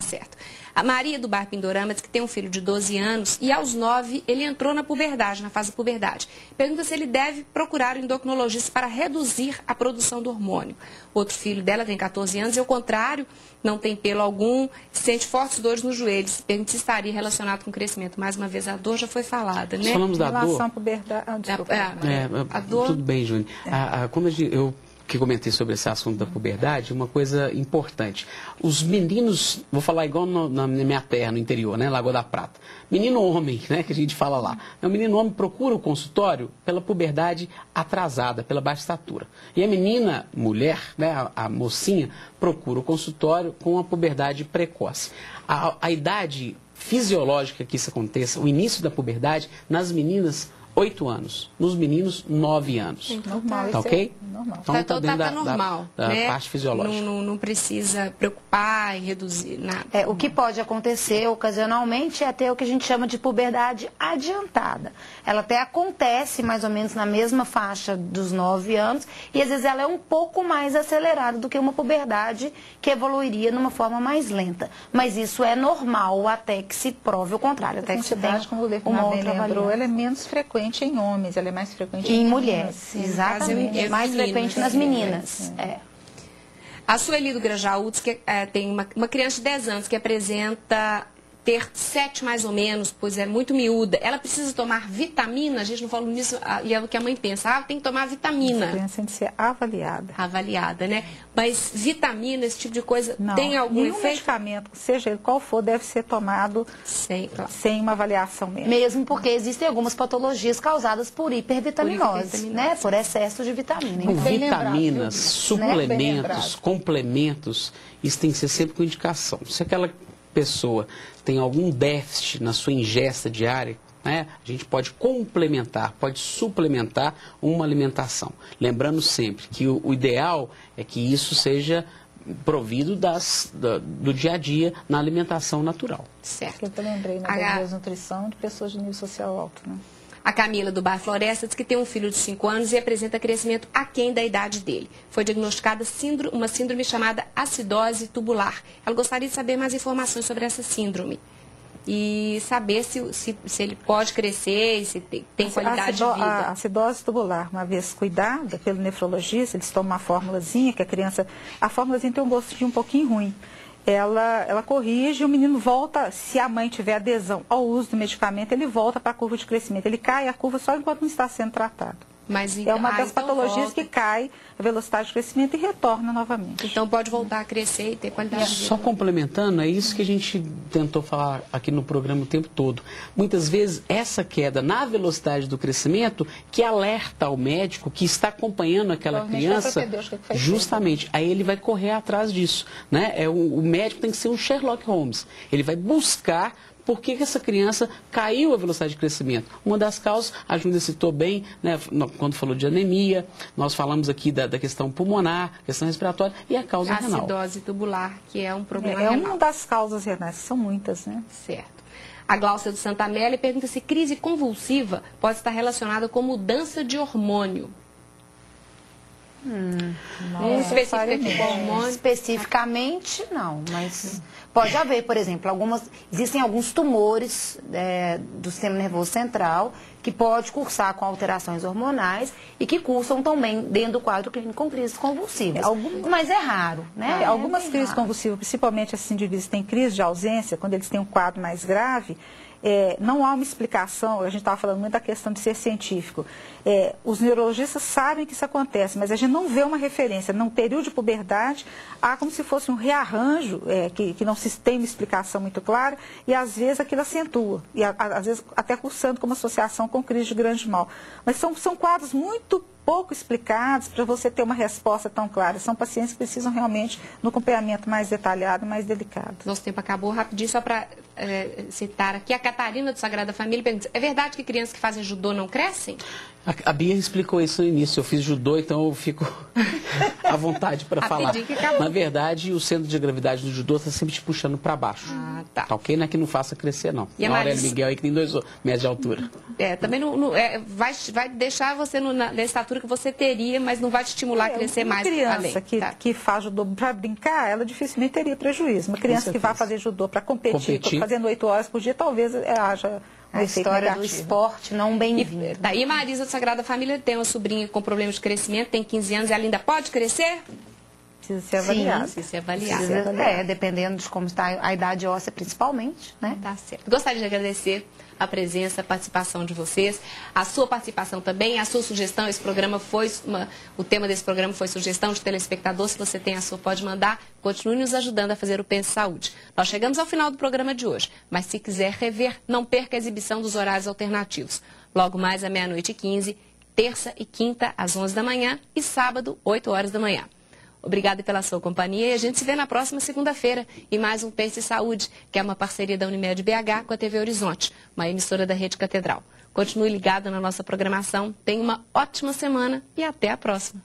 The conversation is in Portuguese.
Certo. A Maria do Bairro Pindorama diz que tem um filho de 12 anos e aos 9 ele entrou na puberdade, na fase da puberdade. Pergunta se ele deve procurar um endocrinologista para reduzir a produção do hormônio. Outro filho dela tem 14 anos e, ao contrário, não tem pelo algum, sente fortes dores nos joelhos. Pergunta se estaria relacionado com o crescimento. Mais uma vez, a dor já foi falada, né? Falamos da dor. À puberdade. A dor. Tudo bem, Júnior. Como eu que comentei sobre esse assunto da puberdade, uma coisa importante. Os meninos, vou falar igual na minha terra, no interior, né, Lagoa da Prata. Menino homem, né, que a gente fala lá. O menino homem procura o consultório pela puberdade atrasada, pela baixa estatura. E a menina, mulher, né, a mocinha, procura o consultório com a puberdade precoce. A idade fisiológica que isso aconteça, o início da puberdade, nas meninas, 8 anos. Nos meninos, 9 anos. Normal, tá ok? Normal. Então, tá dentro normal, da né? parte fisiológica. Não precisa preocupar e reduzir nada. O que pode acontecer ocasionalmente é ter o que a gente chama de puberdade adiantada. Ela até acontece mais ou menos na mesma faixa dos 9 anos e às vezes ela é um pouco mais acelerada do que uma puberdade que evoluiria numa forma mais lenta. Mas isso é normal até que se prove o contrário. Até que se tenha como uma outra lembrou, ela é menos frequente em homens, ela é mais frequente em mulheres. Exatamente. É mais frequente nas meninas. A Sueli do Grajaú diz que tem uma criança de 10 anos que apresenta ter 7 mais ou menos, pois é muito miúda. Ela precisa tomar vitamina? A gente não falou nisso, e é o que a mãe pensa. Tem que tomar vitamina. A criança tem que ser avaliada. Avaliada, né? Mas vitamina, esse tipo de coisa, não, tem algum nenhum efeito? medicamento, seja ele qual for, deve ser tomado sem uma avaliação médica. Mesmo porque existem algumas patologias causadas por hipervitaminose, né? Por excesso de vitamina. Com vitaminas, suplementos, complementos, isso tem que ser sempre com indicação. Se aquela pessoa tem algum déficit na sua ingesta diária, né, a gente pode complementar, pode suplementar uma alimentação. Lembrando sempre que o ideal é que isso seja provido do dia a dia na alimentação natural. Certo. Eu lembrei na desnutrição de pessoas de nível social alto, né? A Camila, do Bairro Floresta, diz que tem um filho de 5 anos e apresenta crescimento aquém da idade dele. Foi diagnosticada uma síndrome chamada acidose tubular. Ela gostaria de saber mais informações sobre essa síndrome e saber se ele pode crescer e se tem qualidade de vida. A acidose tubular, uma vez cuidada pelo nefrologista, eles tomam uma formulazinha, que a formulazinha tem um gostinho um pouquinho ruim. Ela corrige, o menino volta, se a mãe tiver adesão ao uso do medicamento, ele volta para a curva de crescimento. Ele cai a curva só enquanto não está sendo tratado. Mas, é uma das patologias que cai a velocidade de crescimento e retorna novamente. Então pode voltar a crescer e ter qualidade de vida. Só complementando, é isso que a gente tentou falar aqui no programa o tempo todo. Muitas vezes essa queda na velocidade do crescimento que alerta ao médico que está acompanhando aquela criança, justamente, aí ele vai correr atrás disso, né? O médico tem que ser um Sherlock Holmes. Ele vai buscar por que essa criança caiu a velocidade de crescimento. Uma das causas, a Júlia citou bem, né, quando falou de anemia, nós falamos aqui da questão pulmonar, questão respiratória e a causa renal. Acidose tubular, que é um problema renal. É uma das causas renais, são muitas, né? Certo. A Gláucia do Santa Amélia pergunta se crise convulsiva pode estar relacionada com mudança de hormônio. Especificamente, não, mas pode haver, por exemplo, existem alguns tumores do sistema nervoso central que pode cursar com alterações hormonais e que cursam também dentro do quadro clínico com crises convulsivas. Mas é raro, né? Algumas crises convulsivas, principalmente esses indivíduos que têm crise de ausência, quando eles têm um quadro mais grave, não há uma explicação, a gente estava falando muito da questão de ser científico. Os neurologistas sabem que isso acontece, mas a gente não vê uma referência. Num período de puberdade, há como se fosse um rearranjo, que não se tem uma explicação muito clara, e às vezes aquilo acentua, e às vezes até cursando como associação com crise de grande mal. Mas são quadros muito pouco explicados para você ter uma resposta tão clara. São pacientes que precisam realmente de um acompanhamento mais detalhado, mais delicado. Nosso tempo acabou rapidinho, só para citar aqui. A Catarina do Sagrada Família pergunta, é verdade que crianças que fazem judô não crescem? A Bia explicou isso no início. Eu fiz judô, então eu fico à vontade para falar. Na verdade, o centro de gravidade do judô está sempre te puxando para baixo. Tá ok? Não é que não faça crescer, não. E a Aurélia Miguel aí que tem 2 metros de altura. Também vai deixar você na estatura musculatura que você teria, mas não vai te estimular a crescer mais além. Uma criança que faz judô para brincar, ela dificilmente teria prejuízo. Uma criança que vai fazer judô para competir, fazendo 8 horas por dia, talvez haja a história do esporte não bem-vinda. Daí Marisa do Sagrada Família tem uma sobrinha com problemas de crescimento, tem 15 anos, ela ainda pode crescer? Precisa ser avaliado. Precisa ser avaliado. Dependendo de como está a idade óssea, principalmente, né? Tá certo. Gostaria de agradecer a presença, a participação de vocês, a sua participação também, a sua sugestão. Esse programa foi o tema desse programa foi sugestão de telespectador. Se você tem a sua, pode mandar. Continue nos ajudando a fazer o Pense Saúde. Nós chegamos ao final do programa de hoje, mas se quiser rever, não perca a exibição dos horários alternativos. Logo mais à 00h15, terça e quinta às 11 da manhã e sábado, 8 horas da manhã. Obrigada pela sua companhia e a gente se vê na próxima segunda-feira em mais um Pense Saúde, que é uma parceria da Unimed BH com a TV Horizonte, uma emissora da Rede Catedral. Continue ligado na nossa programação, tenha uma ótima semana e até a próxima.